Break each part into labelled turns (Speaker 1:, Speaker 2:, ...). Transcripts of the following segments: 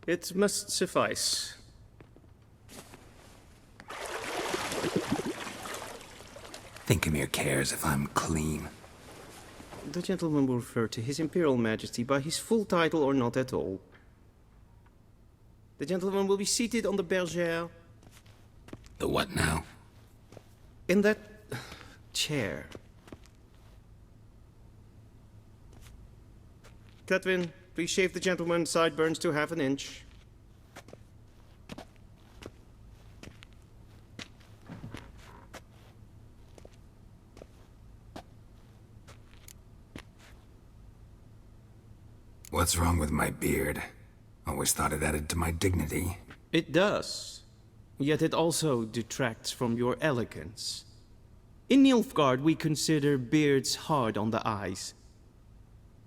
Speaker 1: It must suffice.
Speaker 2: Thinkemere cares if I'm clean.
Speaker 1: The gentleman will refer to His Imperial Majesty by his full title or not at all. The gentleman will be seated on the bergère.
Speaker 2: The what now?
Speaker 1: In that chair. Cletwin, please shave the gentleman's sideburns to half an inch.
Speaker 2: What's wrong with my beard? Always thought it added to my dignity.
Speaker 1: It does. Yet it also detracts from your elegance. In Nilfgaard, we consider beards hard on the eyes.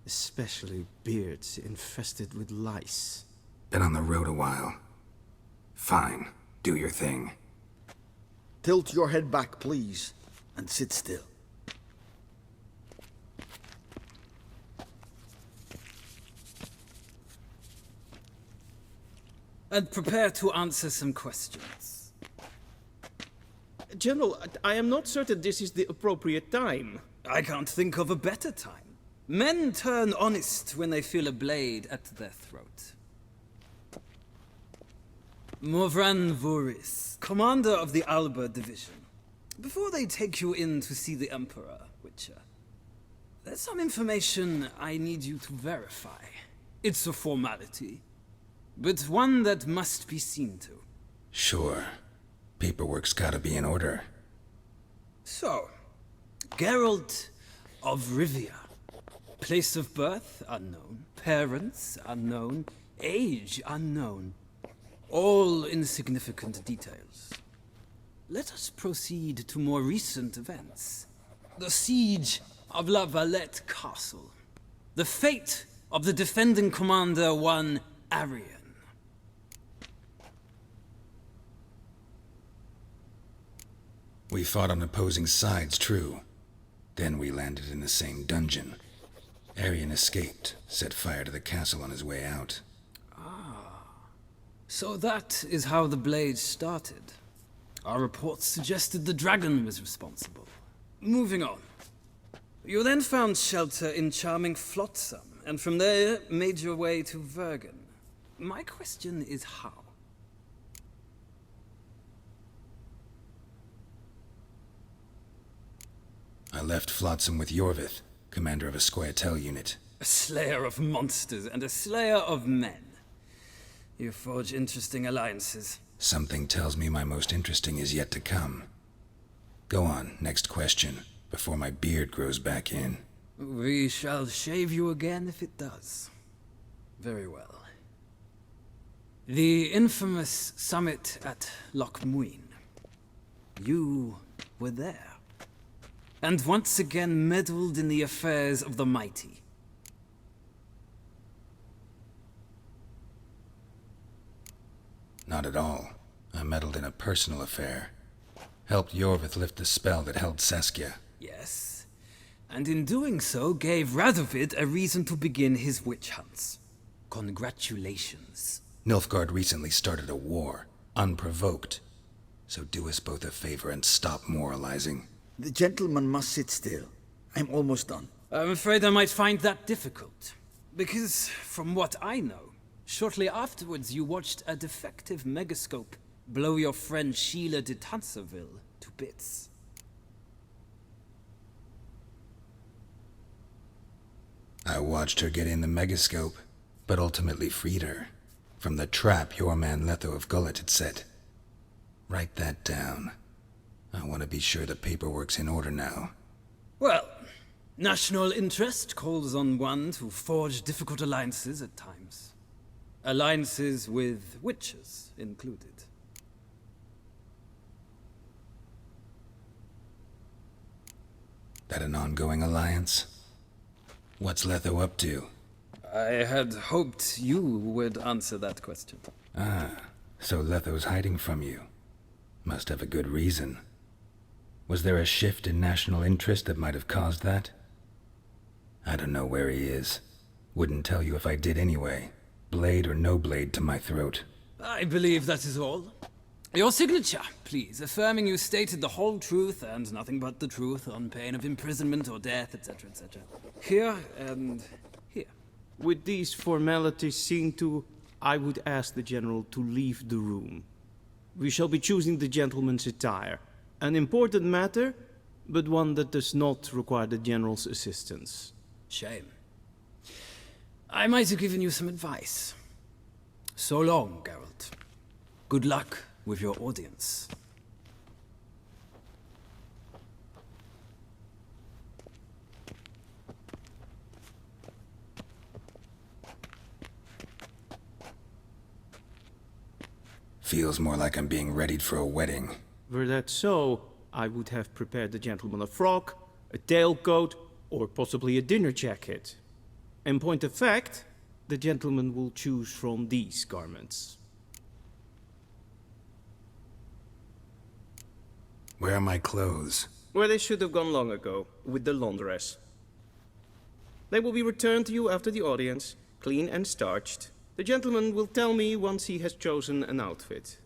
Speaker 1: Especially beards infested with lice.
Speaker 2: Been on the road a while. Fine, do your thing.
Speaker 3: Tilt your head back, please, and sit still.
Speaker 4: And prepare to answer some questions.
Speaker 1: General, I am not certain this is the appropriate time.
Speaker 4: I can't think of a better time. Men turn honest when they feel a blade at their throat. Morvran Voris, commander of the Alba Division. Before they take you in to see the Emperor, Witcher, there's some information I need you to verify. It's a formality, but one that must be seen to.
Speaker 2: Sure. Paperwork's gotta be in order.
Speaker 4: So, Geralt of Rivia. Place of birth, unknown. Parents, unknown. Age, unknown. All insignificant details. Let us proceed to more recent events. The siege of La Valette Castle. The fate of the defending commander, one Arian.
Speaker 2: We fought on opposing sides, true. Then we landed in the same dungeon. Arian escaped, set fire to the castle on his way out.
Speaker 4: So that is how the blade started. Our reports suggested the dragon was responsible. Moving on. You then found shelter in charming Flotsam, and from there made your way to Vergen. My question is how?
Speaker 2: I left Flotsam with Yorvith, commander of a Scoia'tael unit.
Speaker 4: A slayer of monsters and a slayer of men. You forge interesting alliances.
Speaker 2: Something tells me my most interesting is yet to come. Go on, next question, before my beard grows back in.
Speaker 4: We shall shave you again if it does. Very well. The infamous summit at Loch Muin. You were there. And once again meddled in the affairs of the mighty.
Speaker 2: Not at all. I meddled in a personal affair. Helped Yorvith lift the spell that held Saskia.
Speaker 4: Yes. And in doing so, gave Radovid a reason to begin his witch hunts. Congratulations.
Speaker 2: Nilfgaard recently started a war, unprovoked. So do us both a favor and stop moralizing.
Speaker 3: The gentleman must sit still. I'm almost done.
Speaker 4: I'm afraid I might find that difficult. Because, from what I know, shortly afterwards you watched a defective megascope blow your friend Sheila de Tanserville to bits.
Speaker 2: I watched her get in the megascope, but ultimately freed her from the trap your man Letho of Gullet had set. Write that down. I want to be sure the paperwork's in order now.
Speaker 4: Well, national interest calls on one to forge difficult alliances at times. Alliances with witches included.
Speaker 2: That an ongoing alliance? What's Letho up to?
Speaker 4: I had hoped you would answer that question.
Speaker 2: Ah, so Letho's hiding from you. Must have a good reason. Was there a shift in national interest that might have caused that? I don't know where he is, Wouldn't tell you if I did anyway. Blade or no blade to my throat.
Speaker 4: I believe that is all. Your signature, please, affirming you stated the whole truth and nothing but the truth on pain of imprisonment or death, etc., etc. Here and here.
Speaker 1: With these formalities seen to, I would ask the General to leave the room. We shall be choosing the gentleman's attire. An important matter, but one that does not require the General's assistance.
Speaker 4: Shame. I might have given you some advice. So long, Geralt. Good luck with your audience.
Speaker 2: Feels more like I'm being readied for a wedding.
Speaker 1: Were that so, I would have prepared the gentleman a frock, a tailcoat, or possibly a dinner jacket. In point of fact, the gentleman will choose from these garments.
Speaker 2: Where are my clothes?
Speaker 1: Where they should have gone long ago, with the laundress. They will be returned to you after the audience, clean and starched. The gentleman will tell me once he has chosen an outfit.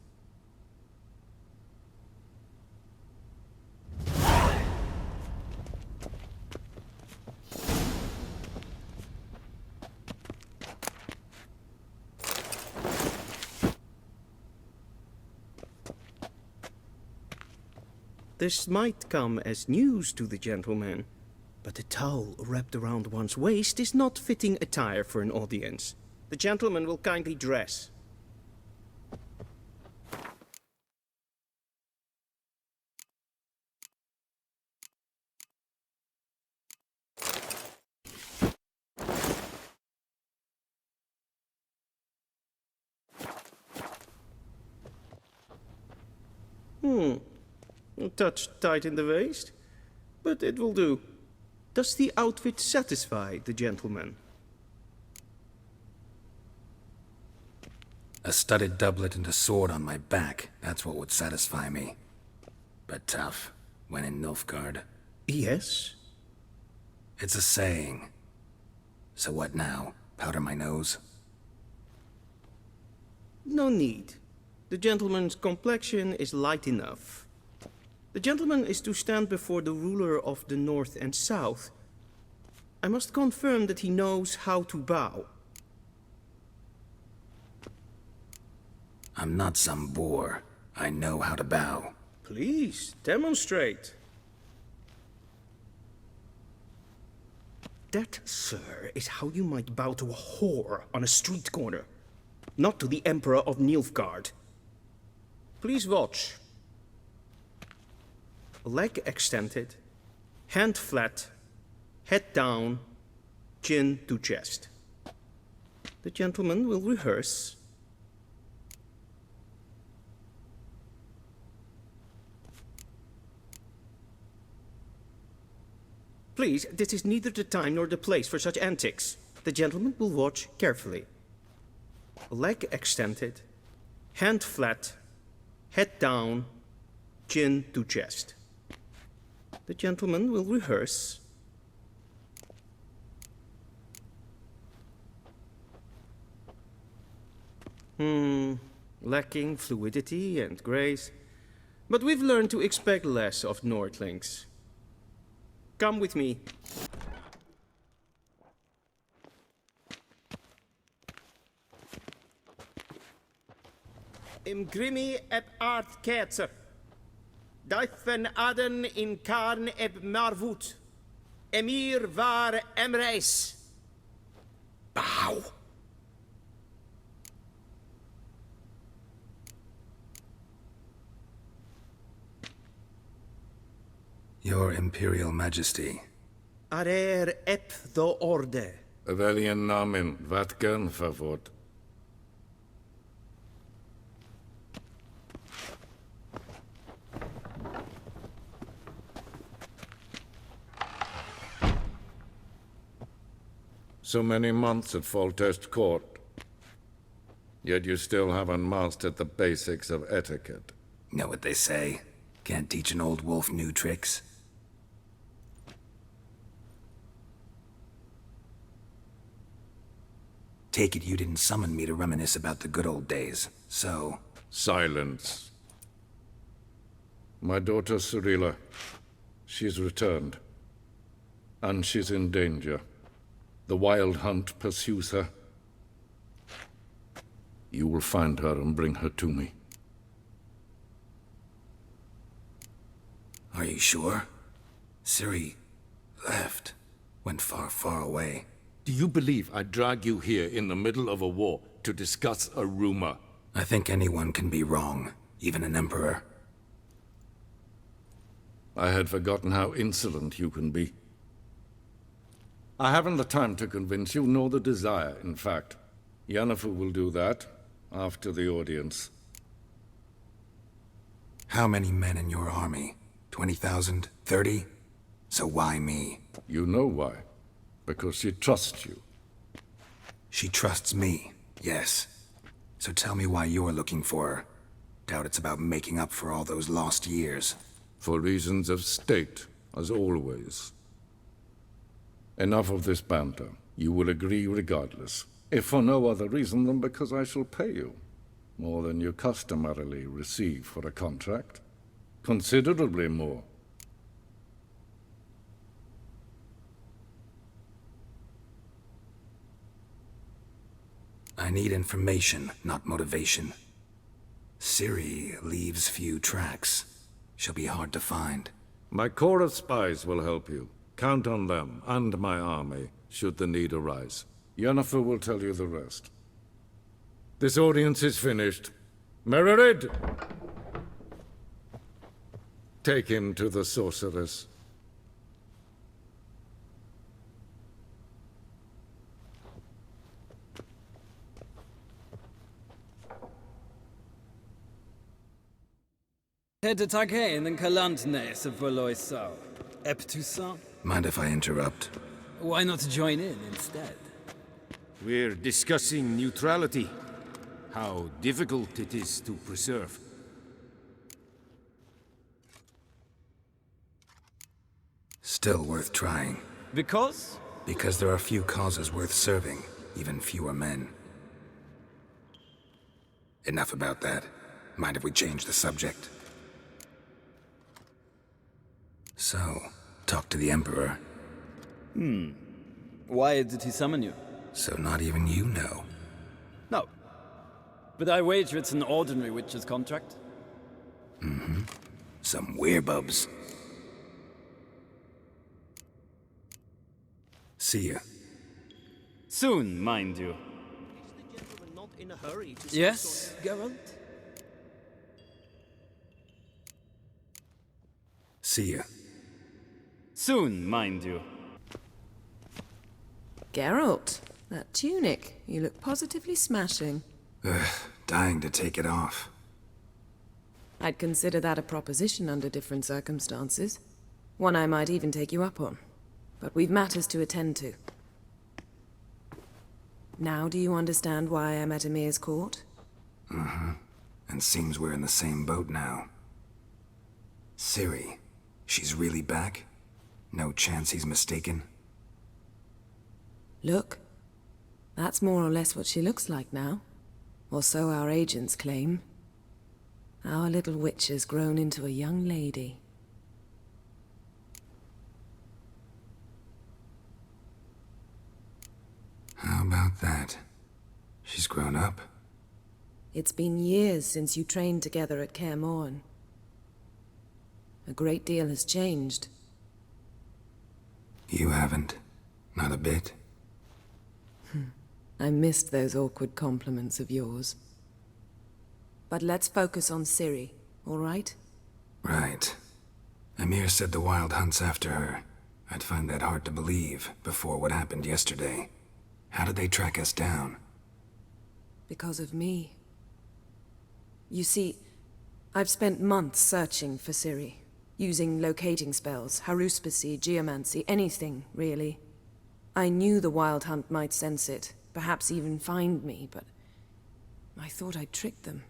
Speaker 1: This might come as news to the gentleman, but a towel wrapped around one's waist is not fitting attire for an audience. The gentleman will kindly dress. A touch tight in the waist, but it will do. Does the outfit satisfy the gentleman?
Speaker 2: A studded doublet and a sword on my back, that's what would satisfy me. But tough, when in Nilfgaard.
Speaker 1: Yes.
Speaker 2: It's a saying. So what now? Powder my nose?
Speaker 1: No need. The gentleman's complexion is light enough. The gentleman is to stand before the ruler of the North and South. I must confirm that he knows how to bow.
Speaker 2: I'm not some boor. I know how to bow.
Speaker 1: Please, demonstrate. That, sir, is how you might bow to a whore on a street corner, not to the Emperor of Nilfgaard. Please watch. Leg extended, hand flat, head down, chin to chest. The gentleman will rehearse. Please, this is neither the time nor the place for such antics. The gentleman will watch carefully. Leg extended, hand flat, head down, chin to chest. The gentleman will rehearse. Lacking fluidity and grace. But we've learned to expect less of Nordlings. Come with me. Im grimi eb art ketzer. Duifen aden in karn eb marvoet. Emir var emreis. Bow.
Speaker 2: Your Imperial Majesty.
Speaker 1: Arer eb the orde.
Speaker 5: Weljen namen, wat kan favort? So many months at Foltest Court, yet you still haven't mastered the basics of etiquette.
Speaker 2: Know what they say? Can't teach an old wolf new tricks. Take it you didn't summon me to reminisce about the good old days, so...
Speaker 5: Silence. My daughter Cirilla, she's returned. And she's in danger. The Wild Hunt pursues her. You will find her and bring her to me.
Speaker 2: Are you sure? Ciri left. Went far, far away.
Speaker 5: Do you believe I'd drag you here in the middle of a war to discuss a rumor?
Speaker 2: I think anyone can be wrong, even an emperor.
Speaker 5: I had forgotten how insolent you can be. I haven't the time to convince you, nor the desire, in fact. Yennefer will do that after the audience.
Speaker 2: How many men in your army? 20,000? 30? So why me?
Speaker 5: You know why. Because she trusts you.
Speaker 2: She trusts me, yes. So tell me why you're looking for her. Doubt it's about making up for all those lost years.
Speaker 5: For reasons of state, as always. Enough of this banter. You will agree regardless. If for no other reason than because I shall pay you. More than you customarily receive for a contract. Considerably more.
Speaker 2: I need information, not motivation. Ciri leaves few tracks. She'll be hard to find.
Speaker 5: My corps of spies will help you. Count on them, and my army, should the need arise. Yennefer will tell you the rest. This audience is finished. Mererid! Take him to the sorceress.
Speaker 4: Hedetake and Kalantne se Voloisau. Eptusa?
Speaker 2: Mind if I interrupt?
Speaker 4: Why not join in instead?
Speaker 1: We're discussing neutrality. How difficult it is to preserve.
Speaker 2: Still worth trying.
Speaker 4: Because?
Speaker 2: Because there are few causes worth serving, even fewer men. Enough about that. Mind if we change the subject? So, talk to the Emperor.
Speaker 4: Why did he summon you?
Speaker 2: So not even you know.
Speaker 4: No. But I wager it's an ordinary witch's contract.
Speaker 2: Some werebubs. See ya.
Speaker 4: Soon, mind you. Yes, Geralt?
Speaker 2: See ya.
Speaker 4: Soon, mind you.
Speaker 6: Geralt, that tunic. You look positively smashing.
Speaker 2: Dying to take it off.
Speaker 6: I'd consider that a proposition under different circumstances. One I might even take you up on. But we've matters to attend to. Now do you understand why I'm at Emir's court?
Speaker 2: And seems we're in the same boat now. Ciri, she's really back? No chance he's mistaken?
Speaker 6: Look, that's more or less what she looks like now. Or so our agents claim. Our little witch has grown into a young lady.
Speaker 2: How about that? She's grown up.
Speaker 6: It's been years since you trained together at Kaer Morhen. A great deal has changed.
Speaker 2: You haven't. Not a bit.
Speaker 6: I missed those awkward compliments of yours. But let's focus on Ciri, all right?
Speaker 2: Right. Emir said the Wild Hunt's after her. I'd find that hard to believe before what happened yesterday. How did they track us down?
Speaker 6: Because of me. You see, I've spent months searching for Ciri. Using locating spells, haruspicy, geomancy, anything, really. I knew the Wild Hunt might sense it, perhaps even find me, but I thought I'd tricked them.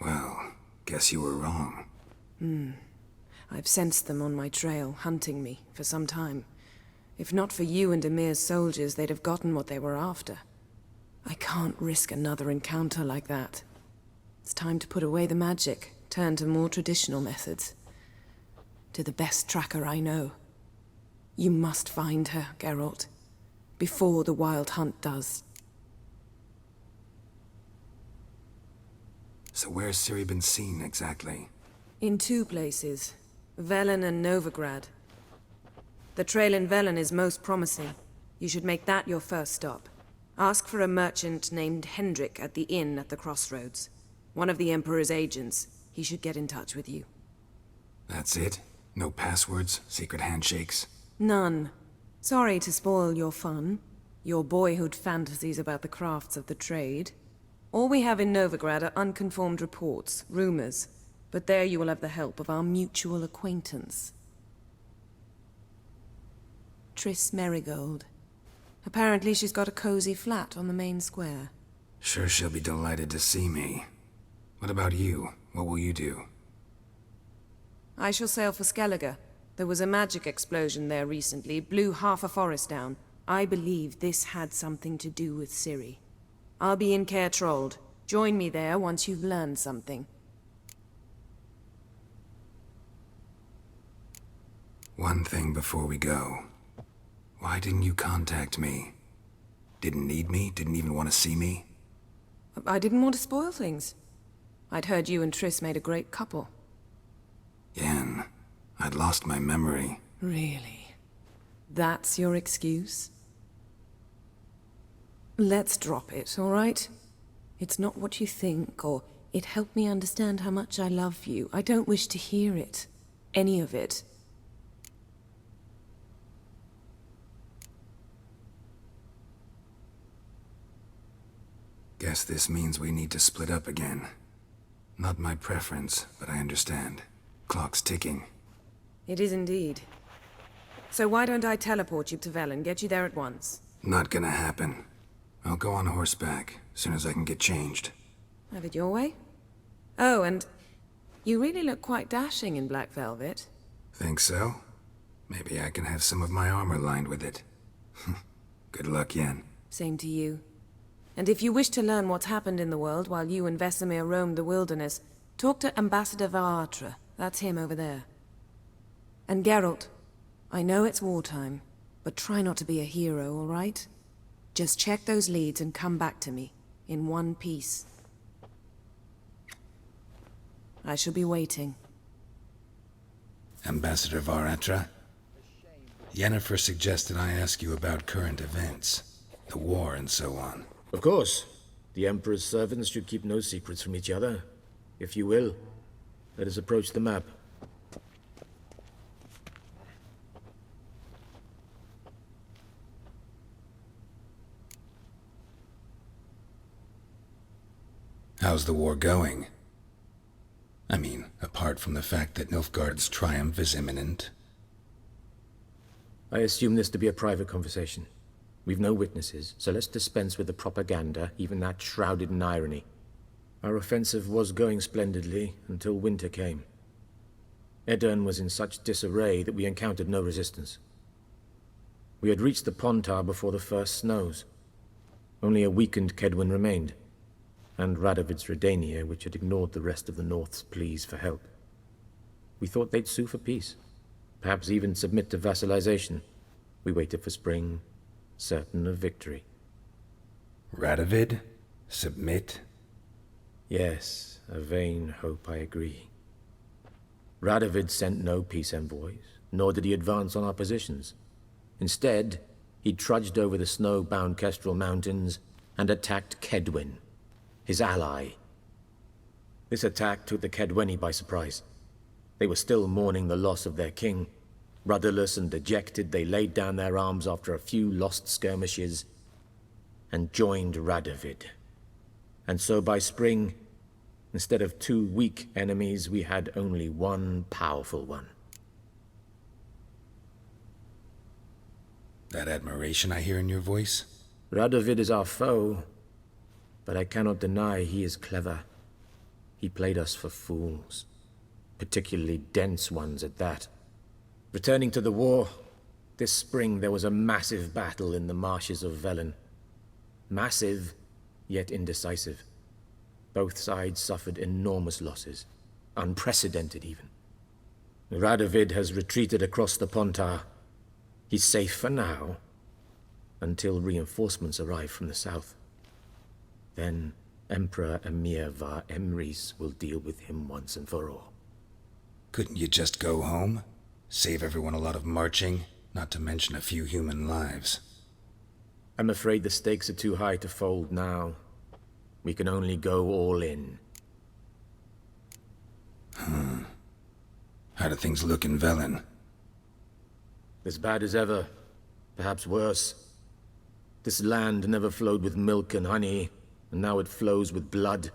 Speaker 2: Well, guess you were wrong.
Speaker 6: I've sensed them on my trail, hunting me, for some time. If not for you and Emir's soldiers, they'd have gotten what they were after. I can't risk another encounter like that. It's time to put away the magic, turn to more traditional methods. To the best tracker I know. You must find her, Geralt. Before the Wild Hunt does.
Speaker 2: So where's Ciri been seen, exactly?
Speaker 6: In two places. Velen and Novigrad. The trail in Velen is most promising. You should make that your first stop. Ask for a merchant named Hendrik at the inn at the crossroads. One of the Emperor's agents. He should get in touch with you.
Speaker 2: That's it? No passwords, secret handshakes?
Speaker 6: None. Sorry to spoil your fun. Your boyhood fantasies about the crafts of the trade. All we have in Novigrad are unconfirmed reports, rumors. But there you will have the help of our mutual acquaintance. Triss Merigold. Apparently she's got a cozy flat on the main square.
Speaker 2: Sure she'll be delighted to see me. What about you? What will you do?
Speaker 6: I shall sail for Skellige. There was a magic explosion there recently, blew half a forest down. I believe this had something to do with Ciri. I'll be in Caer Trold. Join me there once you've learned something.
Speaker 2: One thing before we go. Why didn't you contact me? Didn't need me? Didn't even want to see me?
Speaker 6: I didn't want to spoil things. I'd heard you and Triss made a great couple.
Speaker 2: Yen, I'd lost my memory.
Speaker 6: Really? That's your excuse? Let's drop it, all right? It's not what you think, or it helped me understand how much I love you. I don't wish to hear it. Any of it.
Speaker 2: Guess this means we need to split up again. Not my preference, but I understand. Clock's ticking.
Speaker 6: It is indeed. So why don't I teleport you to Velen, get you there at once?
Speaker 2: Not gonna happen. I'll go on horseback, as soon as I can get changed.
Speaker 6: Have it your way? Oh, and you really look quite dashing in black velvet.
Speaker 2: Think so? Maybe I can have some of my armor lined with it. Good luck, Yen.
Speaker 6: Same to you. And if you wish to learn what's happened in the world while you and Vesemir roamed the wilderness, talk to Ambassador Varatra. That's him over there. And Geralt, I know it's wartime, but try not to be a hero, all right? Just check those leads and come back to me, in one piece. I shall be waiting.
Speaker 2: Ambassador Varatra? Yennefer suggested I ask you about current events, the war and so on.
Speaker 7: Of course. The Emperor's servants should keep no secrets from each other. If you will, let us approach the map.
Speaker 2: How's the war going? I mean, apart from the fact that Nilfgaard's triumph is imminent.
Speaker 7: I assume this to be a private conversation. We've no witnesses, so let's dispense with the propaganda, even that shrouded in irony. Our offensive was going splendidly until winter came. Edirn was in such disarray that we encountered no resistance. We had reached the Pontar before the first snows. Only a weakened Kedwin remained, and Radovid's Redania, which had ignored the rest of the North's pleas for help. We thought they'd sue for peace, perhaps even submit to vassalization. We waited for spring, certain of victory.
Speaker 2: Radovid? Submit?
Speaker 7: Yes, a vain hope, I agree. Radovid sent no peace envoys, nor did he advance on our positions. Instead, he trudged over the snow-bound Kestrel Mountains and attacked Kedwin, his ally. This attack took the Kedweni by surprise. They were still mourning the loss of their king. Rudderless and dejected, they laid down their arms after a few lost skirmishes and joined Radovid. And so by spring, instead of 2 weak enemies, we had only one powerful one.
Speaker 2: That admiration I hear in your voice?
Speaker 7: Radovid is our foe, but I cannot deny he is clever. He played us for fools, particularly dense ones at that. Returning to the war, this spring there was a massive battle in the marshes of Velen. Massive yet indecisive. Both sides suffered enormous losses, unprecedented even. Radovid has retreated across the Pontar. He's safe for now, until reinforcements arrive from the south. Then Emperor Emir var Emrys will deal with him once and for all.
Speaker 2: Couldn't you just go home? Save everyone a lot of marching, not to mention a few human lives.
Speaker 7: I'm afraid the stakes are too high to fold now. We can only go all in.
Speaker 2: How do things look in Velen?
Speaker 7: As bad as ever, perhaps worse. This land never flowed with milk and honey, and now it flows with blood.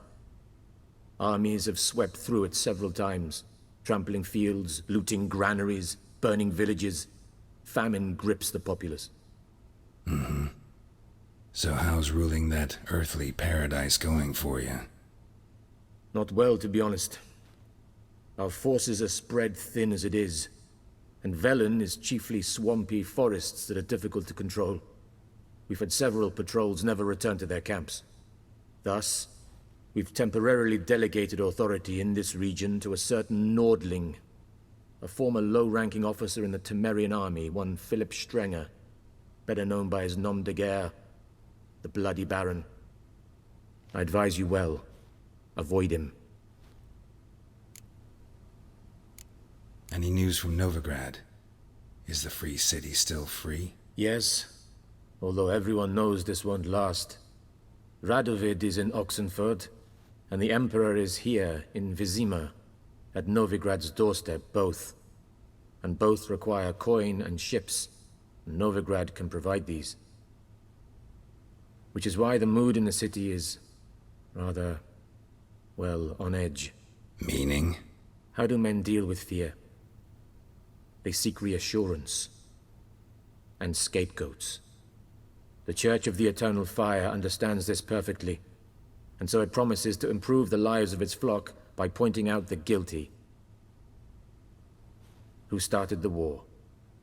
Speaker 7: Armies have swept through it several times, trampling fields, looting granaries, burning villages. Famine grips the populace.
Speaker 2: So how's ruling that earthly paradise going for you?
Speaker 7: Not well, to be honest. Our forces are spread thin as it is, and Velen is chiefly swampy forests that are difficult to control. We've had several patrols never return to their camps. Thus, we've temporarily delegated authority in this region to a certain Nordling, a former low-ranking officer in the Temerian army, one Philip Strenger, better known by his nom de guerre, the Bloody Baron. I advise you well. Avoid him.
Speaker 2: Any news from Novigrad? Is the free city still free?
Speaker 7: Yes, although everyone knows this won't last. Radovid is in Oxenford, and the Emperor is here in Vizima, at Novigrad's doorstep, both. And both require coin and ships. Novigrad can provide these. Which is why the mood in the city is rather, well, on edge.
Speaker 2: Meaning?
Speaker 7: How do men deal with fear? They seek reassurance and scapegoats. The Church of the Eternal Fire understands this perfectly, and so it promises to improve the lives of its flock by pointing out the guilty. Who started the war?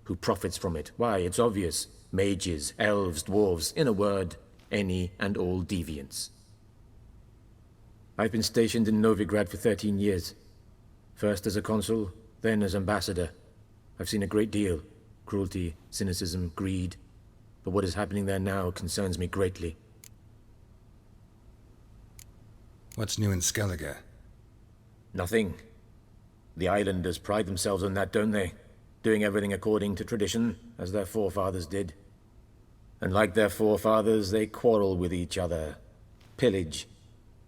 Speaker 7: Who profits from it? Why, it's obvious. Mages, elves, dwarves, in a word, any and all deviants. I've been stationed in Novigrad for 13 years. First as a consul, then as ambassador. I've seen a great deal. Cruelty, cynicism, greed. But what is happening there now concerns me greatly.
Speaker 2: What's new in Skellige?
Speaker 7: Nothing. The islanders pride themselves on that, don't they? Doing everything according to tradition, as their forefathers did. And like their forefathers, they quarrel with each other, pillage,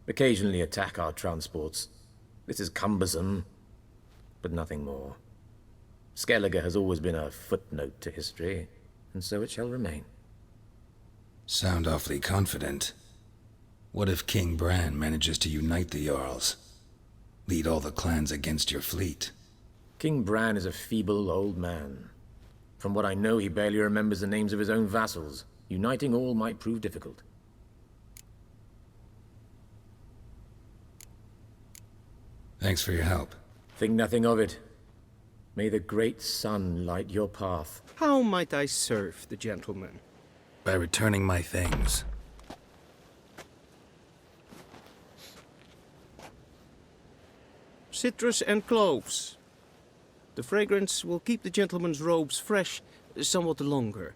Speaker 7: occasionally attack our transports. This is cumbersome, but nothing more. Skellige has always been a footnote to history, and so it shall remain.
Speaker 2: Sound awfully confident. What if King Bran manages to unite the Jarls? Lead all the clans against your fleet?
Speaker 7: King Bran is a feeble old man. From what I know, he barely remembers the names of his own vassals. Uniting all might prove difficult.
Speaker 2: Thanks for your help.
Speaker 7: Think nothing of it. May the great sun light your path.
Speaker 1: How might I serve the gentleman?
Speaker 2: By returning my things.
Speaker 1: Citrus and cloves. The fragrance will keep the gentleman's robes fresh somewhat longer.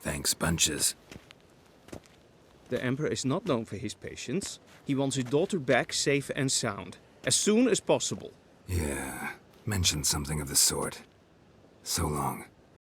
Speaker 2: Thanks, bunches.
Speaker 1: The Emperor is not known for his patience. He wants his daughter back safe and sound, as soon as possible.
Speaker 2: Yeah, mentioned something of the sort. So long.